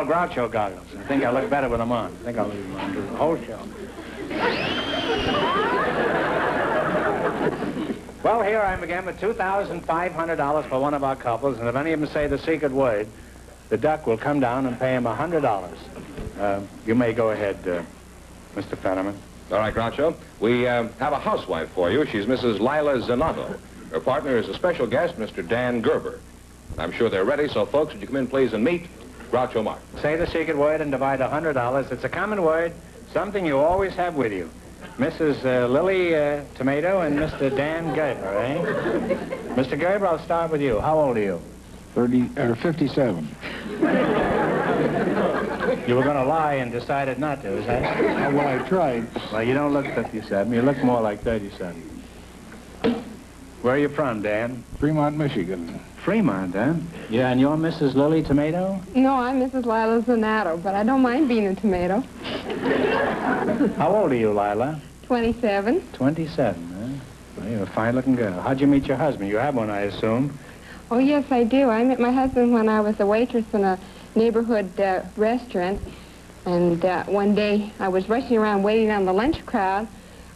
called Groucho goggles. I think I look better with them on. I think I'll leave them on do the whole show. Well, here I am again with $2,500 for one of our couples, and if any of them say the secret word, the duck will come down and pay him $100. You may go ahead, Mr. Fenneman. All right, Groucho. We have a housewife for you. She's Mrs. Lila Zanato. Her partner is a special guest, Mr. Dan Gerber. I'm sure they're ready, so folks, would you come in, please, and meet Groucho Marx. Say the secret word and divide $100. It's a common word, something you always have with you. Mrs. Lily Tomato and Mr. Dan Gerber, eh? Mr. Gerber, I'll start with you. How old are you? 57. You were going to lie and decided not to, is that? Well, I tried. Well, you don't look 57. You look more like 37. Where are you from, Dan? Fremont, Michigan. Fremont, huh? Yeah, and you're Mrs. Lily Tomato? No, I'm Mrs. Lila Zanato, but I don't mind being a tomato. How old are you, Lila? 27. 27, huh? Well, you're a fine-looking girl. How'd you meet your husband? You have one, I assume. Oh, yes, I do. I met my husband when I was a waitress in a neighborhood restaurant. And one day I was rushing around waiting on the lunch crowd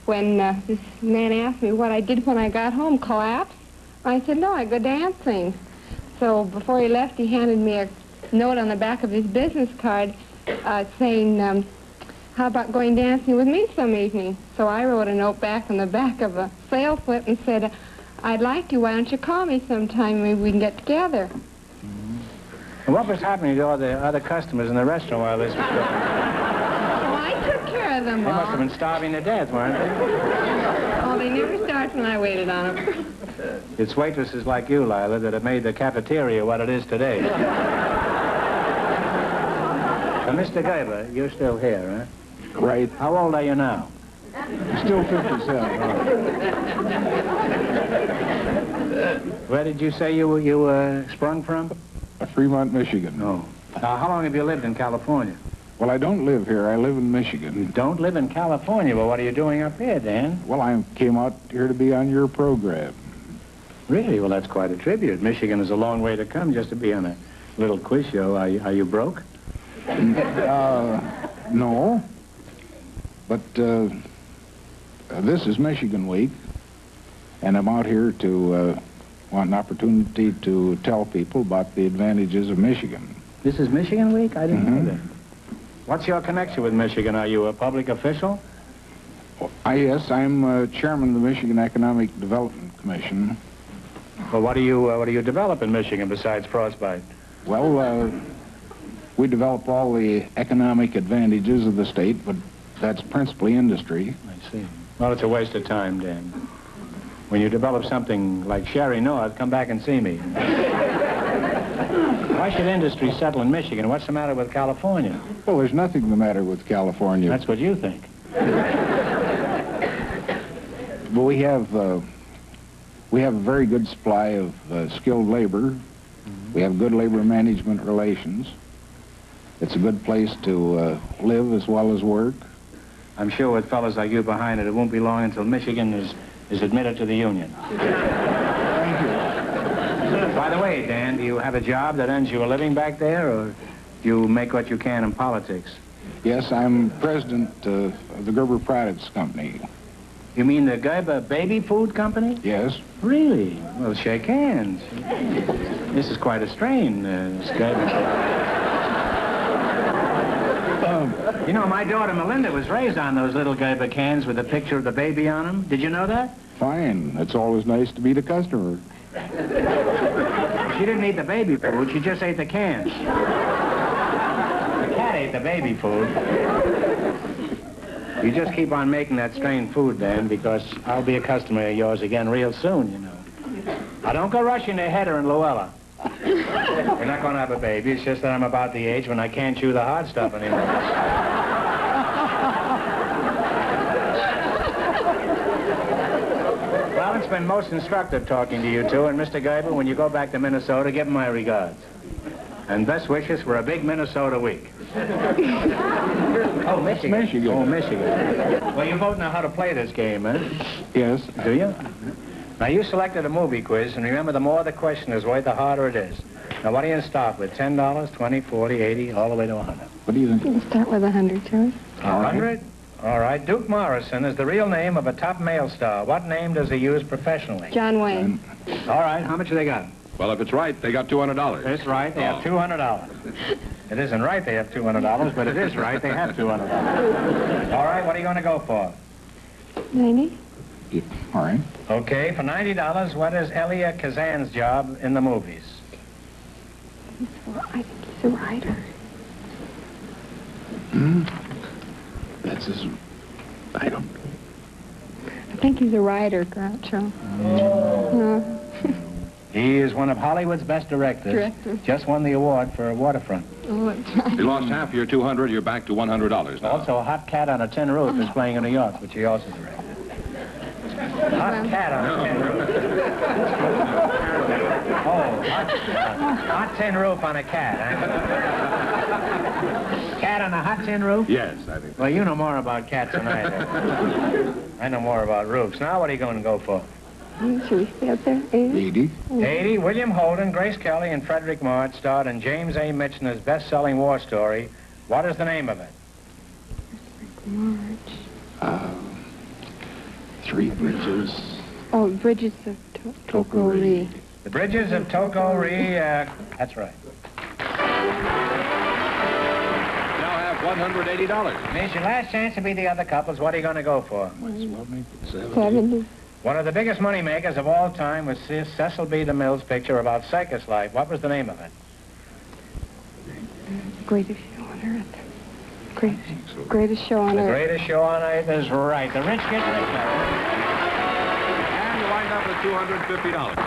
when this man asked me what I did when I got home. Collapse? I said, no, I go dancing. So before he left, he handed me a note on the back of his business card saying, how about going dancing with me some evening? So I wrote a note back on the back of a sales slip and said, I'd like to. Why don't you call me sometime? Maybe we can get together. And what was happening to all the other customers in the restaurant while this was going on? Well, I took care of them all. They must have been starving to death, weren't they? Oh, they never started when I waited on them. It's waitresses like you, Lila, that have made the cafeteria what it is today. So, Mr. Gerber, you're still here, huh? Right. How old are you now? Still 57. Where did you say you sprung from? Fremont, Michigan. No. Now, how long have you lived in California? Well, I don't live here. I live in You Michigan. don't live in California. Well, what are you doing up here, Dan? Well, I came out here to be on your program. Really? Well, that's quite a tribute. Michigan is a long way to come just to be on a little quiz show. Are you broke? No. But this is Michigan Week, and I'm out here to want an opportunity to tell people about the advantages of Michigan. This is Michigan Week? I didn't know that. What's your connection with Michigan? Are you a public official? Yes, I'm chairman of the Michigan Economic Development Commission. Well, what do you develop in Michigan besides frostbite? Well, we develop all the economic advantages of the state, but that's principally industry. I see. Well, it's a waste of time, Dan. When you develop something like Sherry North, come back and see me. Why should industry settle in Michigan? What's the matter with California? Well, there's nothing the matter with California. That's what you think. But we have a very good supply of skilled labor. We have good labor management relations. It's a good place to live as well as work. I'm sure with fellas like you behind it, it won't be long until Michigan is admitted to the Union. Thank you. By the way, Dan, do you have a job that earns you a living back there, or do you make what you can in politics? Yes, I'm president of the Gerber Products Company. You mean the Gerber Baby Food Company? Yes. Really? Well, shake hands. This is quite a strain, this Gerber. You know, my daughter Melinda was raised on those little Gerber cans with a picture of the baby on them. Did you know that? Fine. It's always nice to meet a customer. She didn't eat the baby food. She just ate the cans. The cat ate the baby food. You just keep on making that strange food, Dan, because I'll be a customer of yours again real soon, you know. Now, don't go rushing to Hedda and Luella. We're not going to have a baby. It's just that I'm about the age when I can't chew the hard stuff anymore. Well, it's been most instructive talking to you two, and Mr. Gerber, when you go back to Minnesota, give him my regards. And best wishes for a big Minnesota week. Oh, Michigan. Michigan. Oh, Michigan. Well, you both know how to play this game, eh? Yes. Do you? Now, you selected a movie quiz, and remember, the more the question is worth, the harder it is. Now, what do you start with? $10, 20, 40, 80, all the way to 100. What do you think? We'll start with 100, George. 100? All right. Duke Morrison is the real name of a top male star. What name does he use professionally? John Wayne. All right. How much have they got? Well, if it's right, they got $200. It's right. They have $200. It isn't right they have $200, but it is right they have $200. All right. What are you going to go for? 90. Yeah, all right. Okay. For $90, what is Elia Kazan's job in the movies? I think he's a writer. That's his... I don't... I think he's a writer, Groucho. No. He is one of Hollywood's best directors. Just won the award for Waterfront. Oh, that's right. You lost half your $200, you're back to $100 now. Also, a Hot Cat on a Tin Roof is playing in New York, which he also directed. Hot Cat on a Tin Roof. Hot tin roof on a cat, huh? Cat on a hot tin roof? Yes, I think. Well, you know more about cats than I do. I know more about roofs. Now, what are you going to go for? Should we stay up there? 80? 80. 80. William Holden, Grace Kelly, and Frederick March starred in James A. Michener's best-selling war story. What is the name of it? March. Three Bridges. Oh, Bridges of Toko-Ri. The Bridges of Toko-Ri, that's right. Now have $180. It's your last chance to be the other couples. What are you going to go for? Might as well make it 70. 70. One of the biggest money makers of all time was Cecil B. DeMille's picture about circus life. What was the name of it? Greatest show on earth. Greatest show on The earth. Greatest Show on Earth is right. The rich get richer. And you wind up with $250.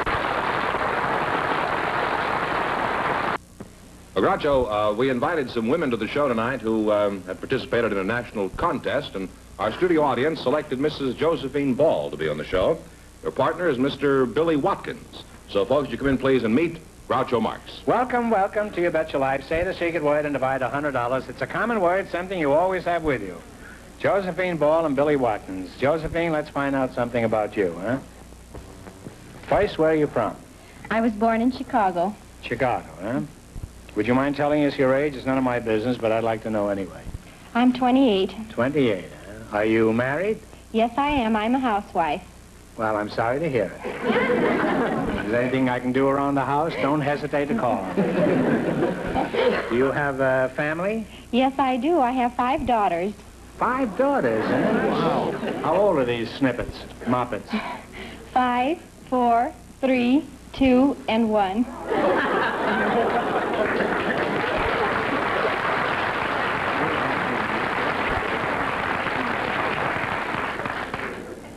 Well, Groucho, we invited some women to the show tonight who have participated in a national contest, and our studio audience selected Mrs. Josephine Ball to be on the show. Her partner is Mr. Billy Watkins. So, folks, you come in, please, and meet Groucho Marx. Welcome, welcome to You Bet Your Life. Say the secret word and divide $100. It's a common word, something you always have with you. Josephine Ball and Billy Watkins. Josephine, let's find out something about you, huh? First, where are you from? I was born in Chicago. Chicago, huh? Would you mind telling us your age? It's none of my business, but I'd like to know anyway. I'm 28. 28, huh? Are you married? Yes, I am. I'm a housewife. Well, I'm sorry to hear it. If there's anything I can do around the house, don't hesitate to call. Do you have a family? Yes, I do. I have 5 daughters. 5 daughters, huh? Wow. How old are these snippets, moppets? 5, 4, 3, 2, and 1.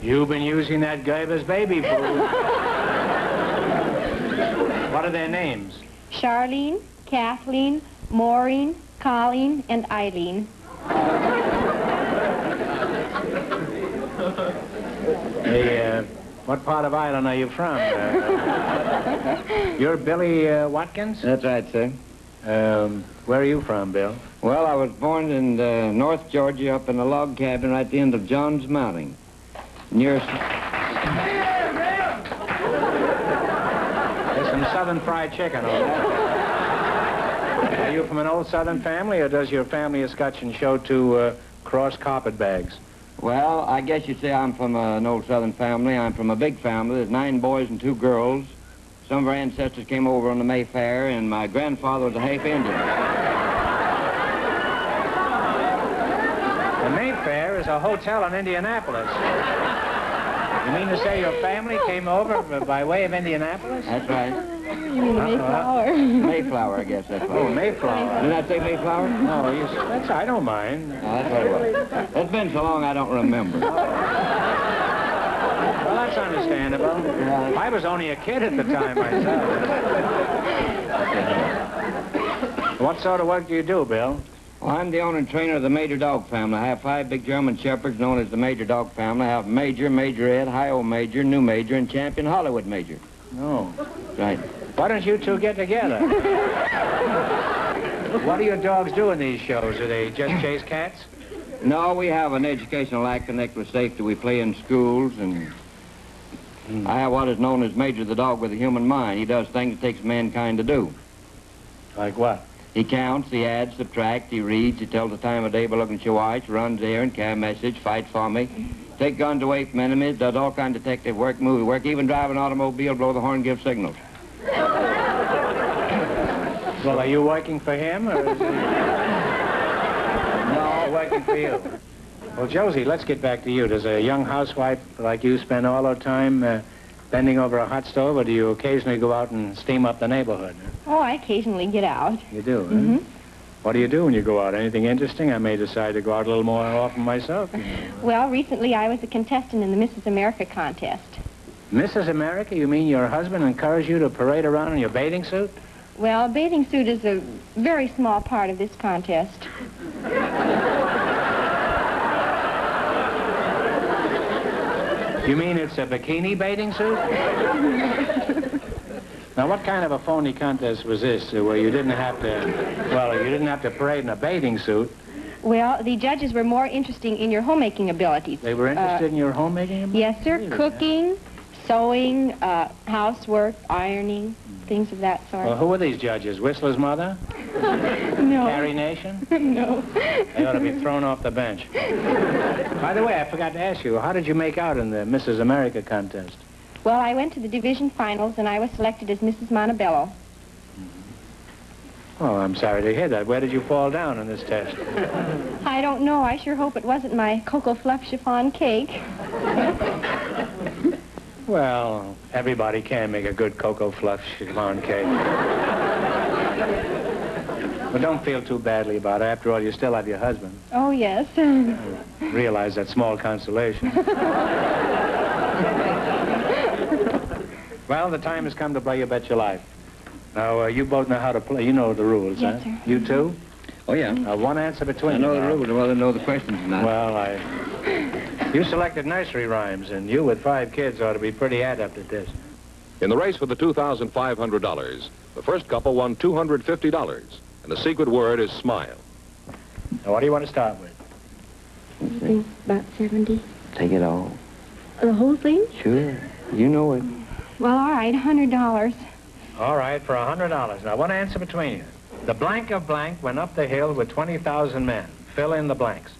You've been using that Gerber's baby food. What are their names? Charlene, Kathleen, Maureen, Colleen, and Eileen. Hey, what part of Ireland are you from? You're Billy Watkins? That's right, sir. Where are you from, Bill? Well, I was born in North Georgia up in a log cabin right at the end of John's Mountain. Near... There's some southern fried chicken over there. Are you from an old southern family, or does your family escutcheon show 2 cross carpet bags? Well, I guess you'd say I'm from an old southern family. I'm from a big family. There's 9 boys and 2 girls. Some of our ancestors came over on the Mayfair, and my grandfather was a half Indian. The Mayfair is a hotel in Indianapolis. You mean to say your family came over by way of Indianapolis? That's right. You mean Mayflower? Mayflower, I guess that's right. Oh, Mayflower. Didn't I say Mayflower? No, that's, I don't mind. No, that's what it was. It's been so long I don't remember. Well, that's understandable. Yeah. I was only a kid at the time myself. What sort of work do you do, Bill? Well, I'm the owner and trainer of the Major Dog family. I have 5 big German Shepherds known as the Major Dog family. I have Major, Major Ed, Hi-O Major, New Major, and Champion Hollywood Major. No. Right. Why don't you 2 get together? What do your dogs do in these shows? Do they just chase cats? No, we have an educational act connected with safety. We play in schools, and I have what is known as Major the Dog with a Human Mind. He does things it takes mankind to do. Like what? He counts, he adds, subtracts, he reads, he tells the time of day by looking at your watch, runs errands, carry a message, fights for me, take guns away from enemies, does all kind of detective work, movie work, even drive an automobile, blow the horn, give signals. Well, are you working for him, or is he... No, working for you. Well, Josie, let's get back to you. Does a young housewife like you spend all her time bending over a hot stove, or do you occasionally go out and steam up the neighborhood? Oh, I occasionally get out. You do, huh? What do you do when you go out? Anything interesting? I may decide to go out a little more often myself. Well, recently I was a contestant in the Mrs. America contest. Mrs. America? You mean your husband encouraged you to parade around in your bathing suit? Well, a bathing suit is a very small part of this contest. You mean it's a bikini bathing suit? Now, what kind of a phony contest was this, where you didn't have to, well, you didn't have to parade in a bathing suit? Well, the judges were more interested in your homemaking abilities. They were interested in your homemaking abilities? Yes, sir. Really? Cooking, sewing, housework, ironing, things of that sort. Well, who are these judges? Whistler's mother? No. Carrie Nation? No. They ought to be thrown off the bench. By the way, I forgot to ask you, how did you make out in the Mrs. America contest? Well, I went to the division finals, and I was selected as Mrs. Montebello. Oh, I'm sorry to hear that. Where did you fall down in this test? I don't know. I sure hope it wasn't my Cocoa Fluff chiffon cake. Well, everybody can make a good Cocoa Fluff chiffon cake. But don't feel too badly about it. After all, you still have your husband. Oh, yes. Realize that small consolation. Well, the time has come to play You Bet Your Life. Now, you both know how to play. You know the rules, Yes, huh? sir. You too? Oh, yeah. One answer between I know you the now. rules, whether I know the questions or not. Well, you selected nursery rhymes, and you with 5 kids ought to be pretty adept at this. In the race for the $2,500, the first couple won $250, and the secret word is smile. Now, what do you want to start with? About 70. Take it all. The whole thing? Sure. You know it. Well, all right, $100. All right, for $100. Now, one answer between you. The blank of blank went up the hill with 20,000 men. Fill in the blanks.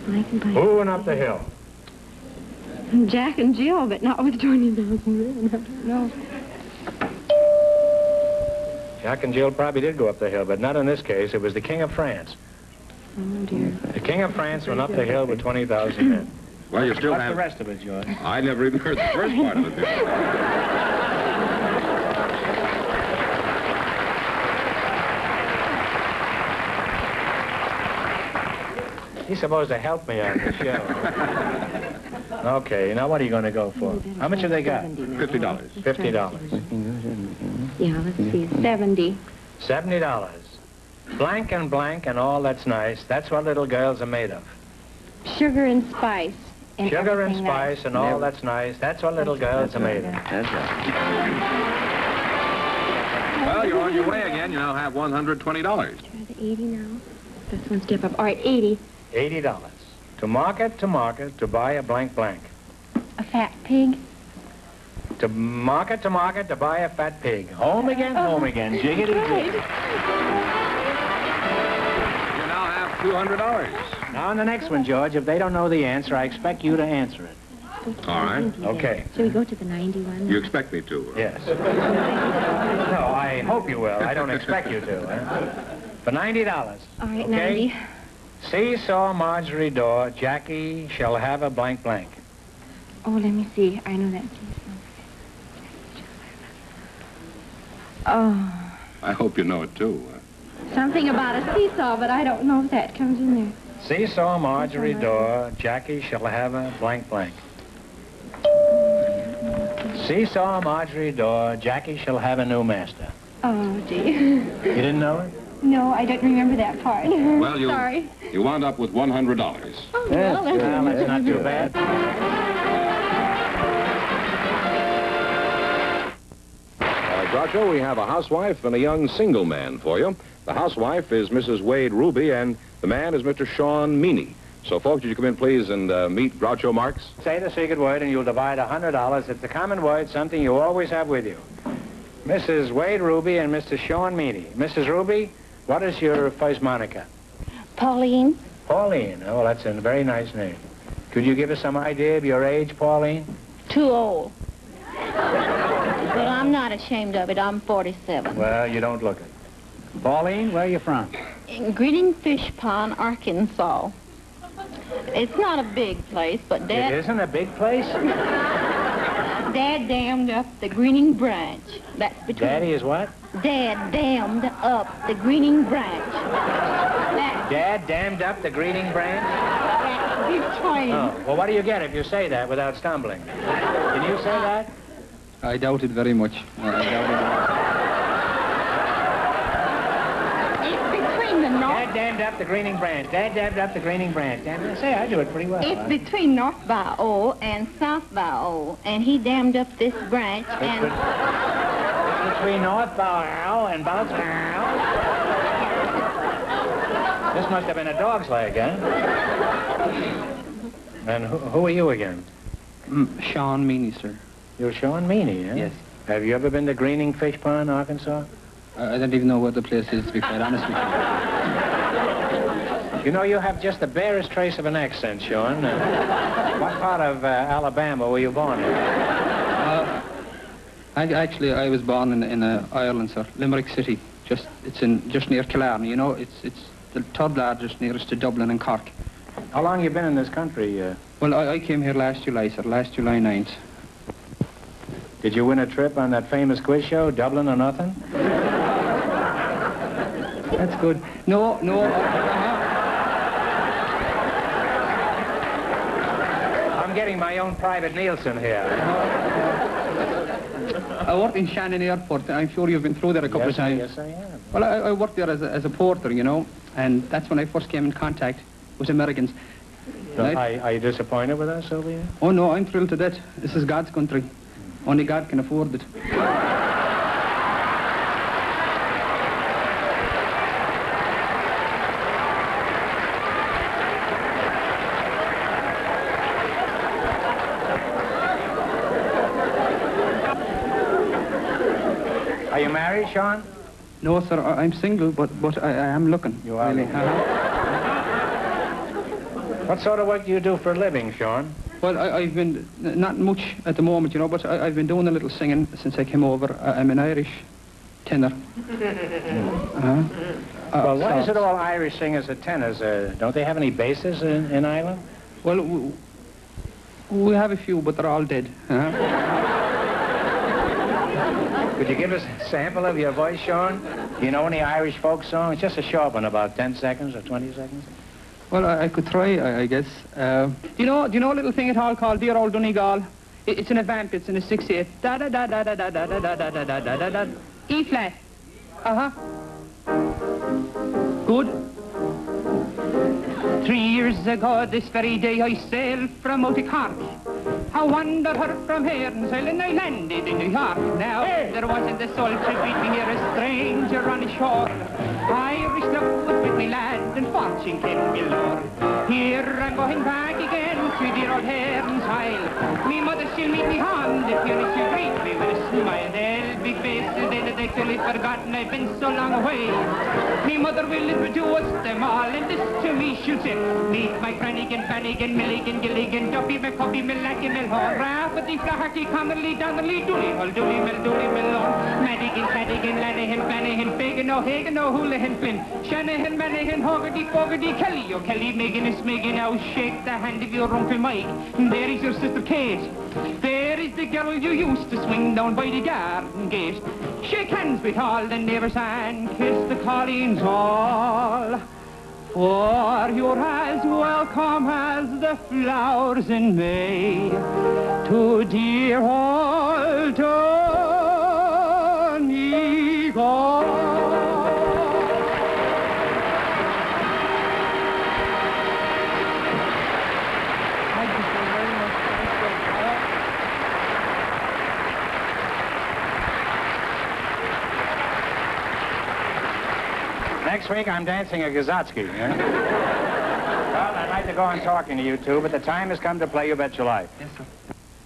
Who went up the hill? Jack and Jill, but not with 20,000 men. I don't know. Jack and Jill probably did go up the hill, but not in this case. It was the King of France. Oh, dear. The King of France went up the hill with 20,000 men. Well, you still What's have... the rest of it, George? I never even heard the first part of it. He's supposed to help me on the show. Okay, now what are you going to go for? How much have they got? $50. $50. Yeah, let's see. 70. $70. Blank and blank and all that's nice. That's what little girls are made of. Sugar and spice. And Sugar and everything spice and all that's nice. That's what little girls are made of. That's right. Well, you're on your way again. You now have $120. Try the 80 now. That's one step up. All right, 80. $80. To market, to buy a blank blank. A fat pig. To market, to buy a fat pig. Home again, jiggity jig. You now have $200. Now on the next one, George, if they don't know the answer, I expect you to answer it. All right. Okay. Shall we go to the 91? You expect me to? Yes. No, I hope you will. I don't expect you to. Huh? For $90. All right, Okay? 90. Seesaw Marjorie door, Jackie shall have a blank blank. Oh, let me see. I know that. Oh, I hope you know it, too. something about a seesaw, but I don't know if that comes in there. Seesaw Marjorie door, Jackie shall have a blank blank. Seesaw Marjorie door, Jackie shall have a new master. Oh, gee. You didn't know it? No, I don't remember that part. Well, Sorry. You wound up with $100. Oh, well, That's not too bad. Groucho, we have a housewife and a young single man for you. The housewife is Mrs. Wade Ruby, and the man is Mr. Sean Meany. So, folks, would you come in, please, and meet Groucho Marx? Say the secret word and you'll divide $100. It's a common word, something you always have with you. Mrs. Wade Ruby and Mr. Sean Meany. Mrs. Ruby, what is your first moniker? Pauline. Pauline. Oh, well, that's a very nice name. Could you give us some idea of your age, Pauline? Too old. But I'm not ashamed of it. I'm 47. Well, you don't look it. Pauline, where are you from? In Greening Fish Pond, Arkansas. It's not a big place, but Dad... It isn't a big place? Dad dammed up the Greening Branch. That's between... Daddy is what? Dad dammed up the Greening Branch. Dad dammed up the Greening Branch? That's between... Oh, well, what do you get if you say that without stumbling? Can you say that? I doubt it very much. I doubt It's between the north... Dad dammed up the Greening Branch. Dad dammed up the Greenning Branch. Say, I do it pretty well. It's between North Bayou and South Bayou, and he dammed up this branch and... Between North Bayou and Bounce Bayou. This must have been a dog's leg, huh? And who are you again? Sean Meany, sir. You're Sean Meany, eh? Yes. Have you ever been to Greening Fish Pond, Arkansas? I don't even know what the place is, to be quite honest with you. You know, you have just the barest trace of an accent, Sean. What part of Alabama were you born in? I was born in Ireland, sir. Limerick City. It's just near Killarney, you know. It's the third largest nearest to Dublin and Cork. How long you been in this country? Well, I came here last July, sir. Last July 9th. Did you win a trip on that famous quiz show, Dublin or Nothing? That's good. No. I'm getting my own private Nielsen here. I worked in Shannon Airport. I'm sure you've been through there a couple of times. Yes, I have. Well, I worked there as a porter, you know, and that's when I first came in contact with Americans. Are you disappointed with us, Sylvia? Oh, no, I'm thrilled to death. This is God's country. Only God can afford it. Are you married, Sean? No, sir, I'm single, but I am looking. You are really. looking. What sort of work do you do for a living, Sean? Well, I've been, not much at the moment, you know, but I've been doing a little singing since I came over. I'm an Irish tenor. Well, why is it all Irish singers are tenors? Don't they have any basses in Ireland? Well, we have a few, but they're all dead. Could you give us a sample of your voice, Sean? Do you know any Irish folk songs? Just a short one, about 10 seconds or 20 seconds. Well, I could try, I guess. Do you know a little thing at all called Dear Old Donegal? It's in a vamp, it's in a 6/8. Da da da da da da da da da da da da da da. E flat. Good. 3 years ago this very day I sailed from out of Cork. I wandered her from here and sailing I landed in New York. Now there wasn't a soul to greet me here, a stranger on the shore. Irish love was with me lad and fortune came me lord. Here I'm going back again to dear old Heron's Isle. Me mother she'll meet me home, the funeral she'll greet me with a smile. They'll be faces they'll actually forgotten I've been so long away. Me mother will introduce them all and this to me she'll say. Meet my Brannigan, Bannigan, Milligan, Gilligan, Duffy, McCuffy, Millacky, Milhorn, Rafferty, Flaherty, Connerly, Donnerly, Dooley, Dooley, Millon, Madigan, Cadigan, Lanahan, Bannahan, Fagan, O'Hagan, O'Houlihan, Flynn, Shanahan, Manahan, Hoggerty, Fogarty, Kelly, O'Kelly, Megan, Megan, now shake the hand of your Uncle Mike. There is your sister Kate. There is the girl you used to swing down by the garden gate. Shake hands with all the neighbours and kiss the colleens all. For you're as welcome as the flowers in May to dear old Donegal. Next week, I'm dancing a Gazotsky. Well, I'd like to go on talking to you two, but the time has come to play You Bet Your Life. Yes, sir.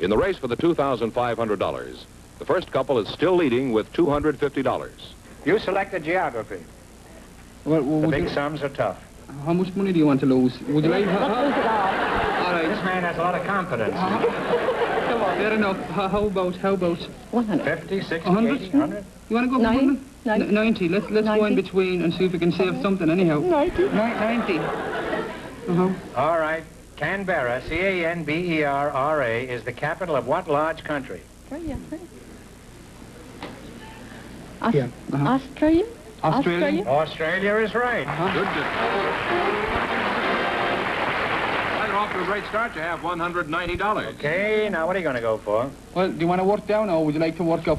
In the race for the $2,500, the first couple is still leading with $250. You selected geography. Well, The big sums are tough. how much money do you want to lose? Would you like... All right. This man has a lot of confidence. Fair enough. How about... 100. 50, 60, 100? 80, 100? You want to go for 90? 100? 90. Let's go in 90? between and see if we can save something anyhow. 90. 90. All right. Canberra, C-A-N-B-E-R-R-A, is the capital of what large country? Australia. Yeah. Australia? Australia? Australia is right. Good. Well, you're off to a great start. You have $190. Okay, now what are you going to go for? Well, do you want to work down or would you like to work up?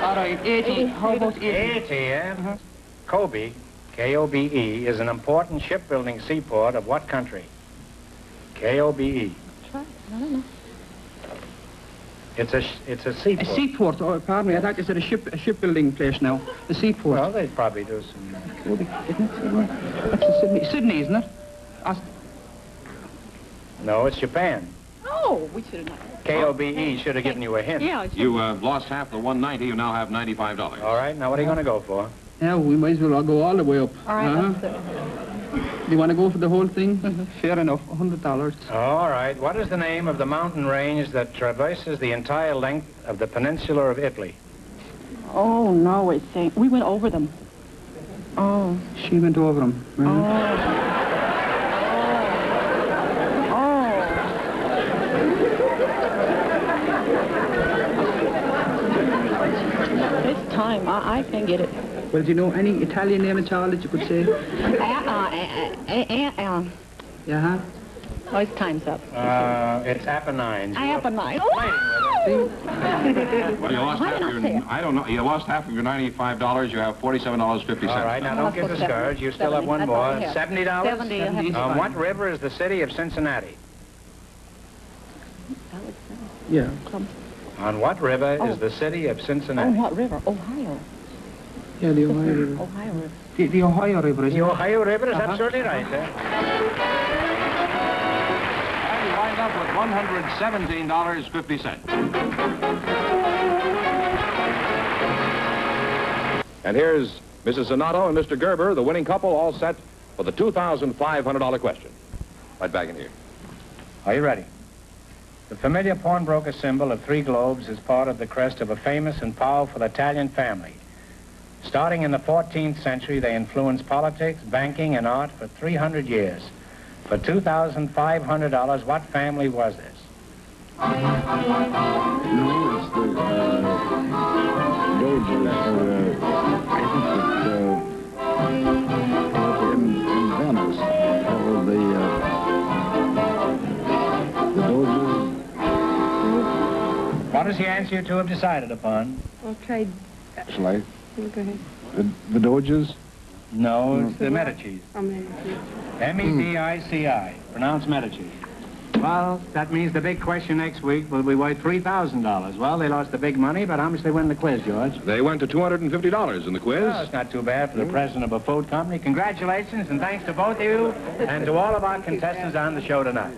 All right, 80. How about 80? 80, yeah? Kobe, K-O-B-E, is an important shipbuilding seaport of what country? K-O-B-E. I don't know. It's a seaport. A seaport. Oh, pardon me. I thought you said a shipbuilding place now. A seaport. Well, they probably do some... Kobe, isn't it? That's Sydney. Sydney, isn't it? No, it's Japan. Oh, we should have known. K-O-B-E should have given you a hint. Yeah. You lost half the $190. You now have $95. All right, now what are you going to go for? Yeah, we might as well go all the way up. All right, that's it. Do you want to go for the whole thing? Fair enough. $100. All right, what is the name of the mountain range that traverses the entire length of the peninsula of Italy? Oh, no, it's saying... We went over them. Oh. She went over them. This time, I can get it. Well, do you know any Italian name at all that you could say? Yeah. Oh, his time's up. It's Apennines. Apennine. Well, you lost half your... I don't know. You lost half of your $95. You have $47.50. All right, now don't get discouraged. You still have one more. $70? 70. On what river is the city of Cincinnati? Yeah. On what river is the city of Oh, Cincinnati? what river? Ohio. Yeah, the Ohio River. Ohio River. The Ohio River, isn't The it? Ohio River is absolutely right, eh? And you wind up with $117.50. And here's Mrs. Donato and Mr. Gerber, the winning couple, all set for the $2,500 question. Right back in here. Are you ready? The familiar pawnbroker symbol of 3 globes is part of the crest of a famous and powerful Italian family. Starting in the 14th century, they influenced politics, banking, and art for 300 years. For $2,500, what family was this? No, it's the Doges, I think that in Venice, the Doges. What is the answer you two have decided upon? I'll try... Shall I? Go ahead. The Doges? No, it's the Medicis. Medici. M-E-D-I-C-I. Pronounced Medici. Well, that means the big question next week will be worth $3,000. Well, they lost the big money, but how much they win the quiz, George? They went to $250 in the quiz. Well, it's not too bad for the president of a food company. Congratulations, and thanks to both of you and to all of our contestants on the show tonight.